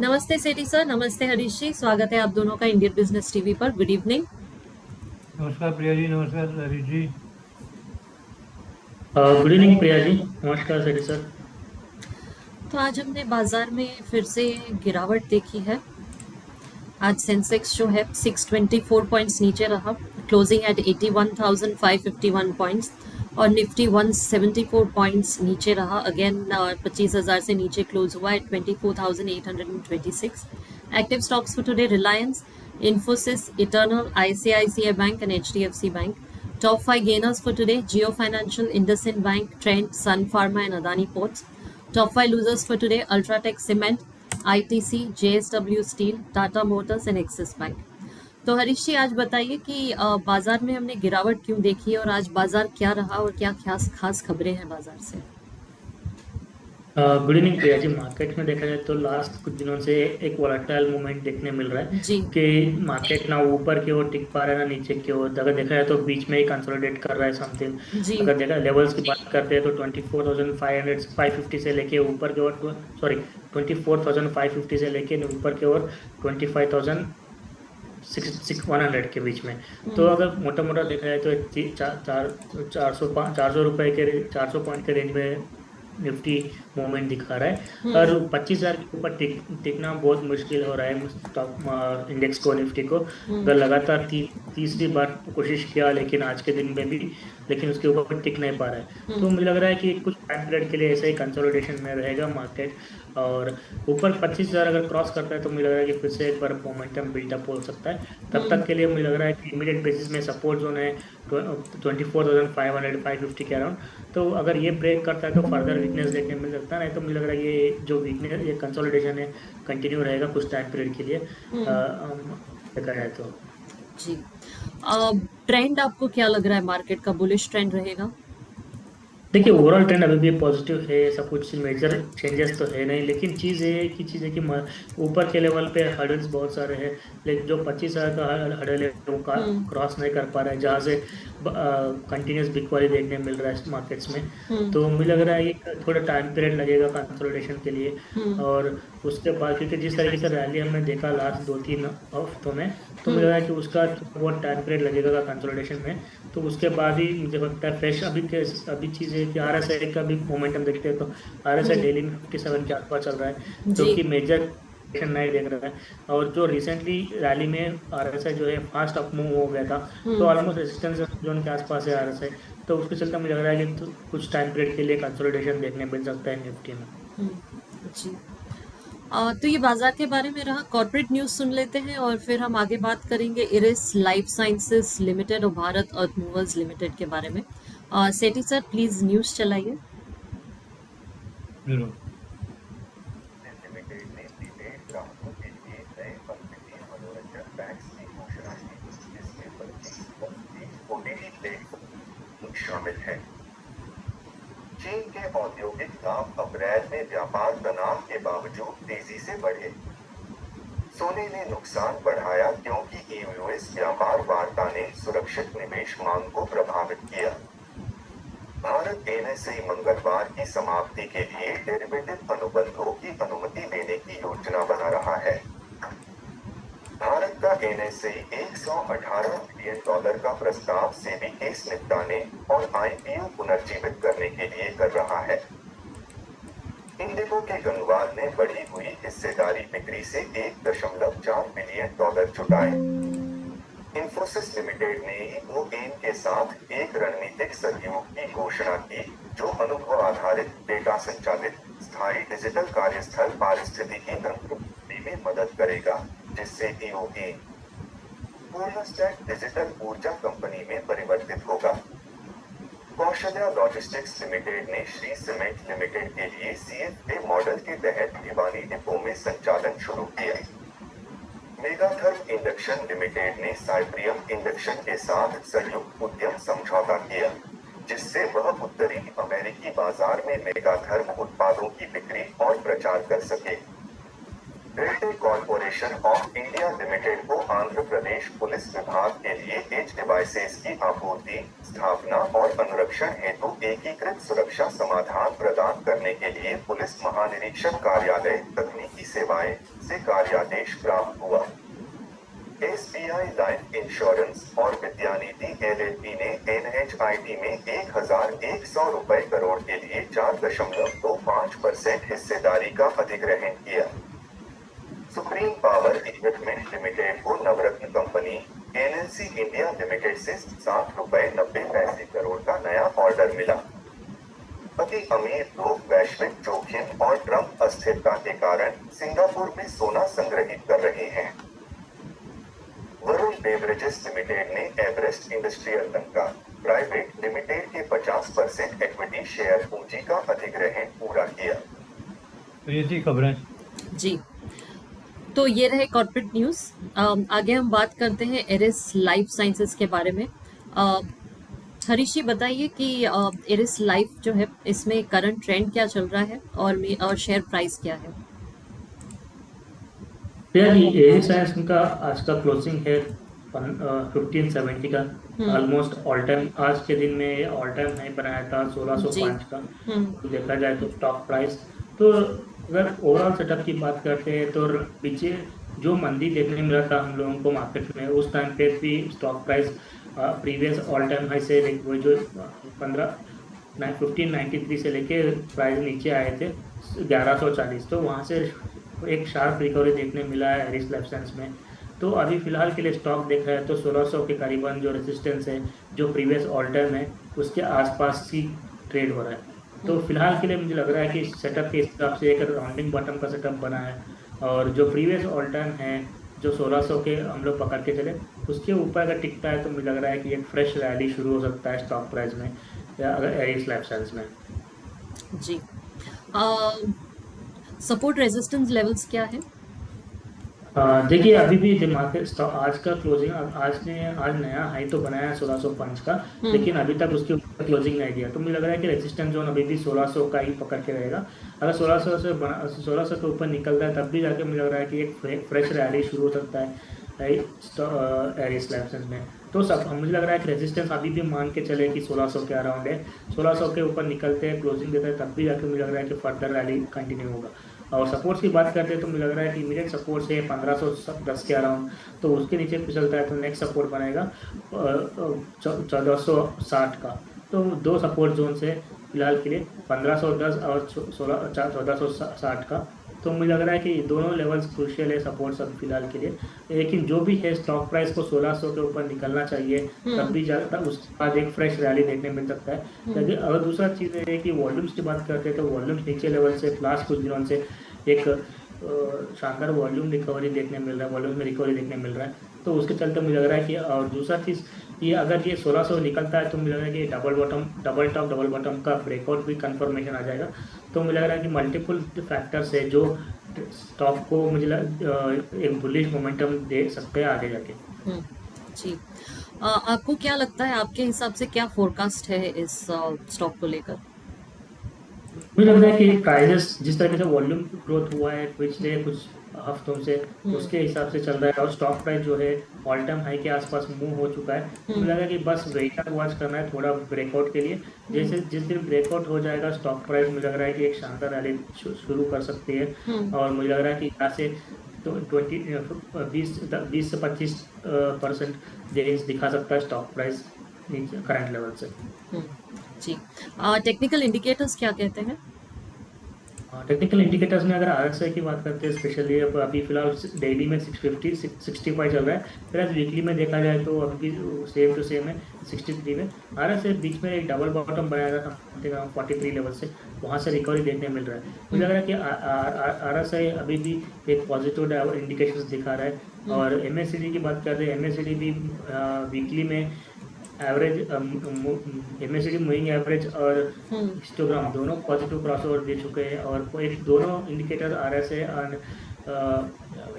नमस्ते सेठी सर, नमस्ते हरीश जी। स्वागत है आप दोनों का इंडियन बिजनेस टीवी पर। Good evening. नमस्कार प्रिया जी। नमस्कार हरीश जी। Good evening Priya ji. नमस्कार सर सर। तो आज हमने बाजार में फिर से गिरावट देखी है। आज सेंसेक्स जो है 624 पॉइंट्स नीचे रहा, क्लोजिंग एट 81,551 पॉइंट्स। और निफ्टी 174 पॉइंट्स नीचे रहा, अगेन 25,000 से नीचे क्लोज हुआ at 24,826। Active stocks for today: Reliance, Infosys, Eternal, ICICI bank and HDFC bank. Top 5 gainers for today: Jio Financial, IndusInd Bank, Trent, Sun Pharma and Adani Ports. Top 5 losers for today: Ultratech Cement, ITC, JSW Steel, Tata Motors and Axis Bank. तो हरीश जी, आज बताइए कि बाजार में हमने गिरावट क्यों देखी और आज बाजार क्या रहा और क्या खास खास खबरें हैं बाजार से। Good evening Priya ji. Market में देखा जाए तो लास्ट कुछ दिनों से एक वोलेटाइल मूवमेंट देखने मिल रहा है जी कि मार्केट ना ऊपर की ओर टिक पा रहा है ना नीचे की ओर। अगर देखा जाए तो बीच में ही कंसोलिडेट कर रहा है समथिंग। जी। अगर देखा लेवल्स की बात करते हैं तो 24,500 550 से लेके ऊपर की ओर, सॉरी 24,550 से लेके ऊपर की ओर 25,000 सिक्स 100 के बीच में। तो हम्म। अगर मोटा मोटा देखा जाए तो चार चार 400 रुपए के 400 पॉइंट के रेंज में निफ्टी मूवमेंट दिखा रहा है। हम्म। और 25,000 के ऊपर टिकना बहुत मुश्किल हो रहा है स्टॉक इंडेक्स को, निफ्टी को। हम्म। अगर लगातार तीसरी बार कोशिश किया लेकिन आज के दिन में भी, लेकिन उसके ऊपर टिक नहीं पा रहा है। तो हम्म। मुझे लग रहा है कि कुछ टाइम पीरियड के लिए ऐसे ही कंसोलिडेशन में रहेगा मार्केट। और ऊपर 25,000 अगर क्रॉस करता है तो मुझे लग रहा है कि फिर से एक बार मोमेंटम बिल्डअप हो सकता है। तब हम्म। तक के लिए मुझे लग रहा है कि इमीडिएट बेसिस में सपोर्ट जोन है 24,500 550 के अराउंड। तो अगर ये ब्रेक करता है तो फर्दर वीकनेस देखने मिल सकता है। नहीं तो मुझे लग रहा है ये जो वीकनेस, ये कंसोलिडेशन है, कंटिन्यू रहेगा कुछ टाइम पीरियड के लिए। हम्म। देखा जाए तो जी। ट्रेंड आपको क्या लग रहा है, मार्केट का बुलिश ट्रेंड रहेगा? देखिए ओवरऑल ट्रेंड अभी भी पॉजिटिव है। ऐसा कुछ मेजर चेंजेस तो है नहीं, लेकिन चीज़ है कि ऊपर के लेवल पे हर्डल्स बहुत सारे हैं। लेकिन जो 25,000 का हर्डल है वो हम्म। क्रॉस नहीं कर पा रहा है, जहाँ से कंटिन्यूस बिकवाली देखने मिल रहा है मार्केट्स में। हम्म। तो मुझे लग रहा है कि थोड़ा टाइम पीरियड लगेगा कंसोलिडेशन के लिए। हम्म। और उसके बाद क्योंकि जिस तरीके से रैली हमने देखा लास्ट 2-3 हफ्तों में, तो मुझे हम्म। लग रहा है कि उसका बहुत टाइम पीरियड लगेगा कंसोलिडेशन में। तो उसके बाद ही मुझे लगता है फ्रेश अभी चीज़ है कि RSI का भी मोमेंटम देखते हैं तो RSI हम्म। डेली में 57 के आसपास चल रहा है, जो जी। कि मेजर नहीं देख रहा है। और जो रिसेंटली रैली में RSI जो है फास्ट अप मूव हो गया था, तो हम्म। ऑलमोस्ट रेजिस्टेंस जोन के आसपास है RSI। तो उसके चलते मुझे लग रहा है कि तो कुछ टाइम पीरियड के लिए कंसोलिडेशन देखने मिल सकता है निफ्टी में। जी। तो ये बाजार के बारे में रहा। कॉर्पोरेट न्यूज़ सुन लेते हैं और फिर हम आगे बात करेंगे इरिस लाइफ साइंसेस लिमिटेड और भारत अर्थ मूवर्स लिमिटेड के बारे में। सेठी सर, प्लीज न्यूज़ चलाइए। जरूर। लिमिटेड ने प्रीपेड ग्राहकों के लिए नए अद्वितीय मनोरंजन पैक्स की घोषणा की, जिसमें 25 OTT प्लेटफॉर्म शामिल है। चीन के औद्योगिक दाम अप्रैल में व्यापार तनाव के बावजूद तेजी से बढ़े। सोने ने नुकसान बढ़ाया क्योंकि यूएस व्यापार वार्ता ने सुरक्षित निवेश मांग को प्रभावित किया। भारत NSE मंगलवार की समाप्ति के लिए डेरिवेटिव अनुबंधों की अनुमति देने की योजना बना रहा है। भारत का NSE $118 बिलियन का प्रस्ताव सेबी केस निपटाने और IPO पुनर्जीवित करने के लिए कर रहा है। इंडिगो के गंगवार ने बढ़ी हुई हिस्सेदारी बिक्री से $1.4 बिलियन जुटाए। इन्फोसिस लिमिटेड ने इनोगेन के साथ एक रणनीतिक सहयोग की घोषणा की, जो अनुभव आधारित डेटा संचालित स्थायी डिजिटल कार्यस्थल पारिस्थितिकी तंत्र में मदद करेगा, जिससे इनोगेन पूर्णस्टैक डिजिटल ऊर्जा कंपनी में परिवर्तित होगा। कौशल्या लॉजिस्टिक्स लिमिटेड ने श्री सीमेंट लिमिटेड के लिए CFA मॉडल के तहत भिवानी डिपो में संचालन शुरू किया। मेगाथर्म इंडक्शन लिमिटेड ने साइप्रियम इंडक्शन के साथ संयुक्त उद्यम समझौता किया, जिससे वह उत्तरी अमेरिकी बाजार में मेगाथर्म उत्पादों की बिक्री और प्रचार कर सके। Railway corporation of India limited को आंध्र प्रदेश पुलिस विभाग के लिए एज डिवाइसेस की आपूर्ति, स्थापना और अनुरक्षण हेतु एकीकृत सुरक्षा समाधान प्रदान करने के लिए पुलिस महानिरीक्षक कार्यालय तकनीकी सेवाएं से कार्यादेश प्राप्त हुआ। SBI लाइफ इंश्योरेंस और विद्यानिधि LLP ने NHIT में 1,100 रुपए करोड़ के लिए 4.25% हिस्सेदारी का अधिग्रहण किया। सुप्रीम पावर इक्विपमेंट लिमिटेड को नवरत्न कंपनी NLC इंडिया लिमिटेड से 7.90 करोड़ का नया ऑर्डर मिला। अति अमीर लोग वैश्विक जोखिम और ट्रंप अस्थिरता के कारण सिंगापुर में सोना संग्रहित कर रहे हैं। वरुण बेवरेजेस लिमिटेड ने Everest industrial Lanka private limited के 50% इक्विटी शेयर पूंजी का अधिग्रहण पूरा किया। तो ये थी खबरें। जी, तो ये रहे कॉर्पोरेट न्यूज़। आगे हम बात करते हैं एरिस लाइफ साइंसेस के बारे में। हरीश जी बताइए कि एरिस लाइफ जो है इसमें करंट ट्रेंड क्या चल रहा है और शेयर प्राइस क्या है। भैया जी एरी साइंस का आज का क्लोजिंग है 1570 का, ऑलमोस्ट ऑल टाइम आज के दिन में ऑल टाइम हाई बनाया था 1605 का। तो देखा जाए तो स्टॉक प्राइस तो अगर ओवरऑल सेटअप की बात करते हैं तो पीछे जो मंदी देखने मिला था हम लोगों को मार्केट में, उस टाइम पे भी stock price previous all time high से वो जो 1593 से लेके प्राइस नीचे आए थे 1140, तो वहाँ से एक शार्प रिकवरी देखने मिला है एरिस लाइफ साइंस में। तो अभी फिलहाल के लिए स्टॉक देख रहा है तो 1600 के करीबन जो रेजिस्टेंस है, जो प्रीवियस ऑल टाइम है, उसके आसपास ही ट्रेड हो रहा है। तो फिलहाल के लिए मुझे लग रहा है कि सेटअप के हिसाब से एक राउंडिंग बॉटम का सेटअप बना है, और जो प्रीवियस ऑल टाइम है जो 1600 के हम लोग पकड़ के चले, उसके ऊपर अगर टिकता है तो मुझे लग रहा है कि एक फ्रेश रैली शुरू हो सकता है स्टॉक प्राइस में या अगर एरिस लाइफ साइंस में। जी, सपोर्ट रेजिस्टेंस लेवल्स क्या है। देखिए अभी भी मार्केट आज का क्लोजिंग आज नया हाई तो बनाया है 1605 का, लेकिन अभी तक उसके ऊपर क्लोजिंग नहीं दिया। तो मुझे लग रहा है कि रेजिस्टेंस जोन अभी भी 1600 का ही पकड़ के रहेगा। अगर 1600 के ऊपर निकलता है तब भी जाके मुझे लग रहा है कि एक फ्रेश रैली शुरू हो सकता है एरिस लाइफ साइंस में। तो सब मुझे लग रहा है कि रेजिस्टेंस अभी भी मान के चले कि 1600 के अराउंड है। 1600 के ऊपर निकलते हैं, क्लोजिंग देता है, तब भी जाके मुझे लग रहा है कि फर्दर रैली कंटिन्यू होगा। और सपोर्ट्स की बात करते हैं तो मुझे लग रहा है कि इमीडिएट सपोर्ट है 1510 के अराउंड, तो उसके नीचे फिसलता है तो नेक्स्ट सपोर्ट बनेगा 1460 का। तो दो सपोर्ट जोन से फिलहाल के लिए 1510 और 1460 का। तो मुझे लग रहा है कि दोनों लेवल्स क्रूशियल है सपोर्ट सब फिलहाल के लिए। लेकिन जो भी है स्टॉक प्राइस को 1600 के ऊपर निकलना चाहिए, तब भी जाता उसके बाद एक फ्रेश रैली देखने मिल सकता है। लेकिन अगर दूसरा चीज़ है कि वॉल्यूम्स की बात करते हैं तो वॉल्यूम्स नीचे लेवल से लास्ट कुछ दिनों से एक शानदार वॉल्यूम रिकवरी देखने मिल रहा है, वॉल्यूम में रिकवरी देखने मिल रहा है। तो उसके चलते मुझे लग रहा है कि और दूसरा चीज़ ये अगर ये 1600 निकलता है तो मुझे लग रहा है कि डबल टॉप डबल बॉटम का ब्रेकआउट भी कंफर्मेशन आ जाएगा। तो मुझे लग रहा है कि मल्टीपल फैक्टर्स है जो स्टॉक को एक बुलिश मोमेंटम दे सकते हैं आगे जाके। जी, आपको क्या लगता है, आपके हिसाब से क्या फोरकास्ट है इस स्टॉक को लेकर। मुझे लग रहा है कि प्राइजेस जिस तरीके से वॉल्यूम ग्रोथ हुआ है पिछले कुछ हफ्तों से, उसके हिसाब से चल रहा है, और स्टॉक प्राइस जो है ऑल टाइम हाई के आसपास मूव हो चुका है। मुझे लग रहा है कि बस वेट एंड वॉच करना है थोड़ा ब्रेकआउट के लिए। जैसे जिस दिन ब्रेकआउट हो जाएगा स्टॉक प्राइस, मुझे लग रहा है कि एक शानदार रैली शुरू कर सकती है। और मुझे लग रहा है कि यहाँ से तो 20 से 25% गेन्स दिखा सकता है स्टॉक प्राइस करंट लेवल से। जी, टेक्निकल इंडिकेटर्स क्या कहते हैं। टेक्निकल इंडिकेटर्स में अगर RSI की बात करते हैं स्पेशली अभी फिलहाल डेली में 650 65 चल रहा है, प्लस वीकली में देखा जाए तो अभी सेम टू सेम है 63 में। RSI बीच में एक डबल बॉटम बनाया था 43 लेवल से, वहाँ से रिकवरी देखने मिल रहा है। मुझे लग रहा है कि RSI अभी भी एक पॉजिटिव इंडिकेशंस दिखा रहा है। और MACD की बात करते हैं, MACD भी वीकली में एवरेज MACD मूविंग एवरेज और हिस्टोग्राम दोनों पॉजिटिव क्रॉसओवर दे चुके हैं, और एक दोनों इंडिकेटर RSI और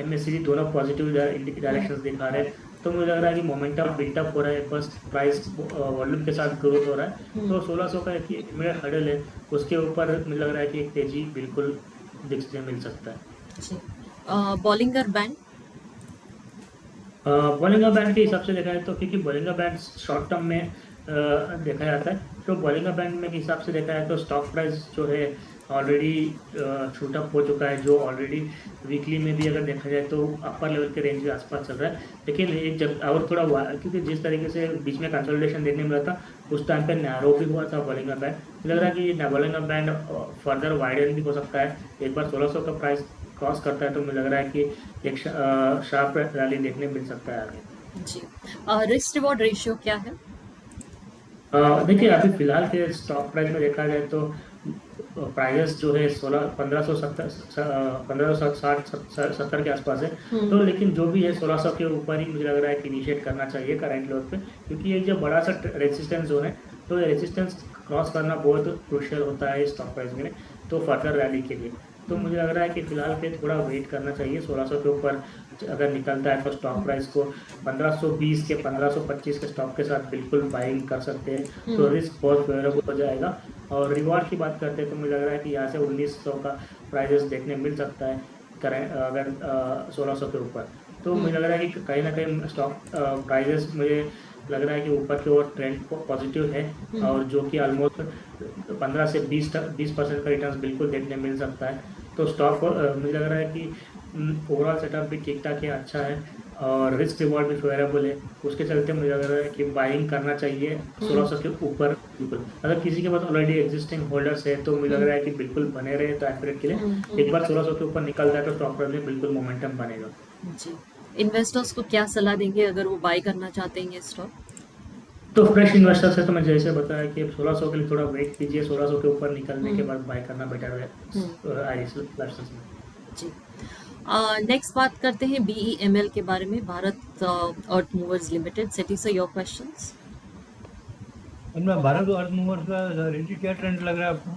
MACD दोनों पॉजिटिव डायरेक्शंस दिखा रहे हैं। तो मुझे लग रहा है कि मोमेंटम बिल्टअप हो रहा है, बस प्राइस वॉल्यूम के साथ ग्रोथ हो रहा है। तो 1600 का एक इमीडिएट हर्डल है, उसके ऊपर मुझे लग रहा है कि एक तेजी बिल्कुल दिखने मिल सकता है। बॉलिंगर बैंड बॉलिंगर बैंड के हिसाब से देखा है तो, क्योंकि बॉलिंगर बैंड शॉर्ट टर्म में देखा जाता है, तो बॉलिंगर बैंड में के हिसाब से देखा है तो स्टॉक प्राइस जो है ऑलरेडी शूट अप हो चुका है, जो ऑलरेडी वीकली में भी अगर देखा जाए तो अपर लेवल के रेंज के आसपास चल रहा है। लेकिन एक जब और थोड़ा क्योंकि जिस तरीके से बीच में कंसोलिडेशन देखने मिला था उस टाइम पे नैरो भी हुआ था बॉलिंग बैंड, लग रहा है कि बॉलिंग बैंड फर्दर वाइडन भी हो सकता है। एक बार 1600 का प्राइस क्रॉस करता है तो मुझे लग रहा है कि एक शार्प रैली देखने मिल सकता है आगे। जी, रिस्क रिवॉर्ड रेशियो क्या है? देखिए अभी फिलहाल के स्टॉक प्राइस में देखा जाए तो प्राइस जो है 1560 के आसपास है। तो लेकिन जो भी है 1600 के ऊपर ही मुझे लग रहा है कि इनिशिएट करना चाहिए करंट लेवल पे, क्योंकि ये जो बड़ा सा रेजिस्टेंस जोन है तो ये रेजिस्टेंस क्रॉस करना बहुत क्रूशियल होता है स्टॉक प्राइस में, तो फर्दर रैली के लिए। तो मुझे लग रहा है कि फिलहाल पे थोड़ा वेट करना चाहिए। 1600 के ऊपर अगर निकलता है तो स्टॉक प्राइस को 1520 के 1525 के स्टॉक के साथ बिल्कुल बाइंग कर सकते हैं, तो रिस्क बहुत फेवरेबल हो जाएगा। और रिवॉर्ड की बात करते हैं तो मुझे लग रहा है कि यहाँ से 1900 का प्राइजेस देखने मिल सकता है करेंट अगर 1600 के ऊपर। तो मुझे लग रहा है कि कहीं ना कहीं स्टॉक प्राइजेस मुझे लग रहा है कि ऊपर की ओर ट्रेंड पॉजिटिव है, और जो कि ऑलमोस्ट 15 से 20% का रिटर्न बिल्कुल देखने मिल सकता है। तो स्टॉक मुझे लग रहा है कि ओवरऑल सेटअप भी ठीक ठाक है, अच्छा है, और रिस्क रिवॉर्ड भी फेवरेबल है। उसके चलते मुझे लग रहा है कि बाइंग करना चाहिए 1600 के ऊपर बिल्कुल। अगर किसी के पास ऑलरेडी एग्जिस्टिंग होल्डर्स है तो मुझे लग रहा है कि बिल्कुल बने रहे टाइम पीरियड के लिए। एक बार 1600 के ऊपर निकल जाए तो स्टॉक प्राइस में बिल्कुल मोमेंटम बनेगा। जी, इन्वेस्टर्स को क्या सलाह देंगे अगर वो बाय करना चाहते हैं ये स्टॉक? तो फ्रेश इन्वेस्टर्स है तो मैं जैसे बताया कि 1600 के लिए थोड़ा वेट कीजिए, 1600 के ऊपर निकलने के बाद बाय करना बेटर है आईआईसी लाइसेंस में। जी, नेक्स्ट बात करते हैं BEML के बारे में, Bharat earth movers limited. Sethi sir, your questions. उनमें भारत अर्थ मूवर्स का रेंज क्या ट्रेंड लग रहा है आपको?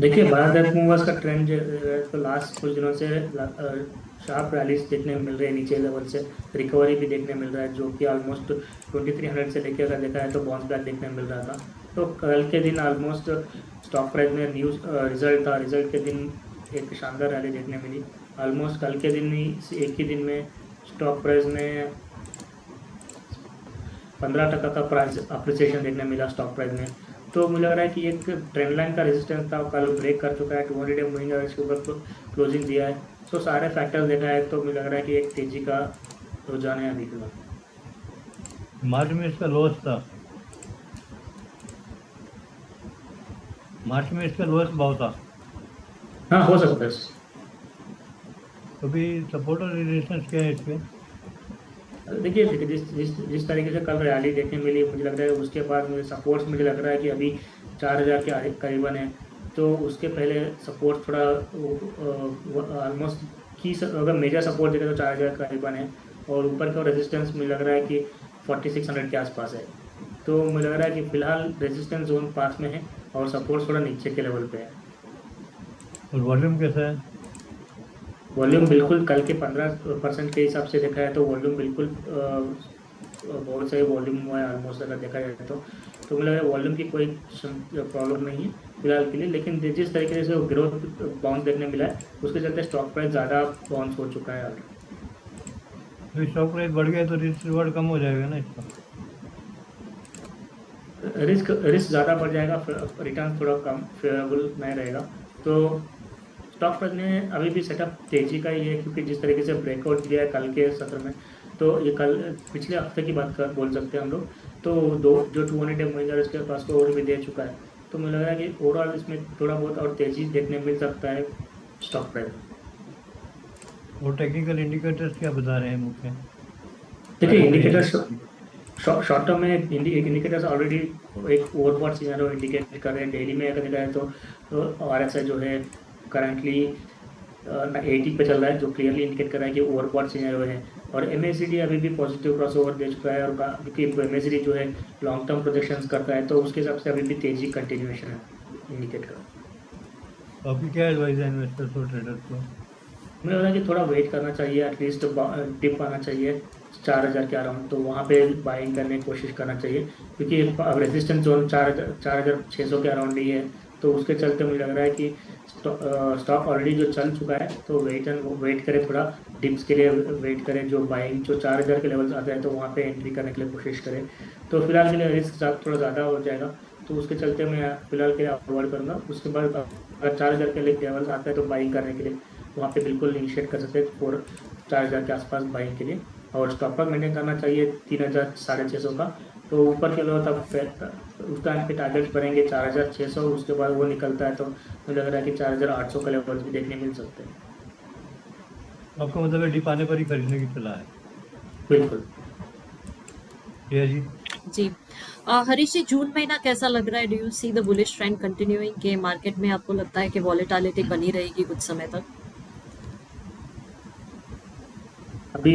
देखिए भारत अर्थ मूवर्स का ट्रेंड जो है तो लास्ट कुछ दिनों से शार्प रैलीज देखने में मिल रही है, नीचे लेवल से रिकवरी भी देखने मिल रहा है, जो कि ऑलमोस्ट 2300 से लेकर अगर देखा है तो बाउंस बैक देखने मिल रहा था। तो कल के दिन ऑलमोस्ट स्टॉक प्राइस में न्यूज़ रिजल्ट था, रिजल्ट के दिन एक शानदार रैली देखने मिली। ऑलमोस्ट कल के दिन ही एक ही दिन में स्टॉक प्राइस में 15% का प्राइस अप्रिसिएशन देखने मिला स्टॉक प्राइस में। तो मुझे लग रहा है कि एक ट्रेंड लाइन का रेजिस्टेंस था, कल ब्रेक कर चुका है, 200 डे मूविंग एवरेज के ऊपर क्लोजिंग दिया है। तो सारे फैक्टर्स देखा है तो मुझे लग रहा है कि एक तेजी का रुझान है अभी फिलहाल। मार्च में इसका लॉस था, मार्च में इसका लॉस भाव था, हाँ हो सकता है। तो भी सपोर्ट और रेजिस्टेंस क्या है इस पे? देखिए देखिए जिस तरीके से कल रैली देखने मिली मुझे लग रहा है उसके बाद मुझे सपोर्ट्स मुझे लग रहा है कि अभी 4000 के करीबन है। तो उसके पहले सपोर्ट थोड़ा ऑलमोस्ट की अगर मेजर सपोर्ट देखें तो 4000 करीबन है, और ऊपर का रेजिस्टेंस मुझे लग रहा है कि 4600 के आसपास है। तो मुझे लग रहा है कि फिलहाल रेजिस्टेंस जोन पास में है और सपोर्ट थोड़ा नीचे के लेवल पे है। और वॉल्यूम कैसा है? वॉल्यूम बिल्कुल कल के 15% के हिसाब से देखा है तो वॉल्यूम बिल्कुल बहुत सही वॉल्यूम हुआ है ऑलमोस्ट अगर देखा जाए तो मुझे लग रहा है वॉल्यूम की कोई प्रॉब्लम नहीं है फिलहाल के लिए। लेकिन जिस तरीके से ग्रोथ बाउंस देखने मिला है उसके चलते स्टॉक प्राइस ज़्यादा बाउंस हो चुका है। तो स्टॉक प्राइस बढ़ गया तो रिस्क रिवॉर्ड कम हो जाएगा ना इसका? रिस्क ज़्यादा बढ़ जाएगा, रिटर्न थोड़ा कम फेवरेबल नहीं रहेगा। तो स्टॉक प्राइस में अभी भी सेटअप तेजी का ही है, क्योंकि जिस तरीके से ब्रेकआउट दिया है कल के सत्र में, तो ये कल पिछले हफ्ते की बात बोल सकते हैं हम लोग। तो जो 200 डे मूविंग एवरेज के पास को और भी दे चुका है, तो मुझे लग रहा है कि ओवरऑल इसमें थोड़ा बहुत और तेजी देखने मिल सकता है स्टॉक प्राइस में। और टेक्निकल इंडिकेटर्स क्या बता रहे हैं मुख्य? देखिए इंडिकेटर्स शॉर्ट टर्म में इंडिकेटर्स ऑलरेडी एक ओवरबॉट सिनेरियो इंडिकेट कर रहे हैं। डेली में अगर देखा जाए तो RSI जो है करंटली 80 पे चल रहा है, जो क्लियरली इंडिकेट कर रहा है कि ओवरबॉट सिनेरियो है। और MACD अभी भी पॉजिटिव क्रॉसओवर दे चुका है, और क्योंकि MACD जो है लॉन्ग टर्म प्रोजेक्शंस करता है तो उसके हिसाब से अभी भी तेजी कंटिन्यूएशन है इंडिकेट कर। तो आपकी क्या एडवाइस है इन्वेस्टर्स और ट्रेडर्स को? मुझे लगा कि थोड़ा वेट करना चाहिए, एटलीस्ट डिप आना चाहिए 4000 के अराउंड, तो वहाँ पे बाइंग करने की कोशिश करना चाहिए, क्योंकि अब रेजिस्टेंस जोन 4600 के अराउंड ही है। तो उसके चलते मुझे लग रहा है कि स्टॉक ऑलरेडी जो चल चुका है तो वेट करें, थोड़ा डिप्स के लिए वेट करें, जो बाइंग जो 4000 के लेवल आते हैं तो वहाँ पे एंट्री करने के लिए कोशिश करें। तो फिलहाल के लिए रिस्क थोड़ा ज़्यादा हो जाएगा, तो उसके चलते मैं फिलहाल के लिए अवॉइड करूँगा। उसके बाद अगर 4000 के लेवल आता है तो बाइंग करने के लिए वहाँ पे बिल्कुल इनिशिएट कर सकते हैं 4000 के आसपास बाइंग के लिए। और स्टॉप लॉस मेंटेन करना चाहिए 3000 650 का। तो ऊपर के लो तब उस टाइम पे टारगेट्स बनेंगे 4600, उसके बाद वो निकलता है तो मुझे लग रहा है कि 4800 का लेवल्स भी देखने मिल सकते हैं। आपका मतलब है डिप आने पर ही खरीदने की सलाह है? बिल्कुल। ये जी जी हरीश जी, जून महीना कैसा लग रहा है? Do you see the bullish trend continuing के मार्केट में? आपको लगता है कि वॉलेटिलिटी बनी रहेगी कुछ समय तक? अभी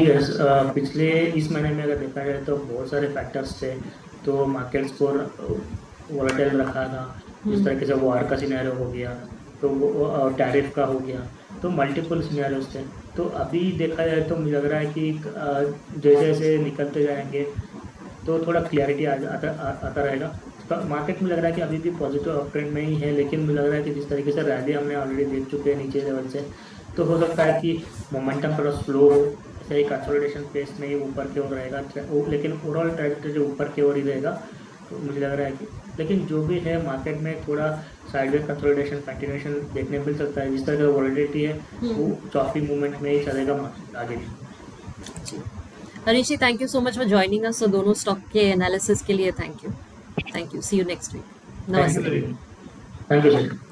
पिछले इस महीने में अगर देखा जाए तो बहुत सारे फैक्टर्स थे तो मार्केट्स को वोलेटाइल रखा था। जिस तरीके से वार का सिनेरियो हो गया, तो वो टैरिफ का हो गया, तो मल्टीपल सिनेरियोस थे। तो अभी देखा जाए तो मुझे लग रहा है कि जैसे जैसे निकलते जाएंगे तो थोड़ा क्लियरिटी आता रहेगा। तो मार्केट में लग रहा है कि अभी भी पॉजिटिव अप ट्रेंड में ही है, लेकिन मुझे लग रहा है कि जिस तरीके से रैली हमने ऑलरेडी देख चुके हैं नीचे लेवल से, तो हो सकता है कि मोमेंटम थोड़ा स्लो हो, सही कंसोलिडेशन फेस में ही ऊपर की ओर रहेगा, लेकिन ओवरऑल ट्रैजेक्टरी ऊपर की ओर ही रहेगा। तो मुझे लग रहा है कि लेकिन जो भी है मार्केट में थोड़ा साइडवेज कंसोलिडेशन कंटिन्यूएशन देखने मिल सकता है। जिस तरह का वॉलिटिलिटी है वो चॉपी मूवमेंट में ही चलेगा मार्केट आगे भी। Harish ji, thank you so much for joining us. दोनों स्टॉक के एनालिसिस के लिए thank you. See you next week. Thank नमस्ते। You sir.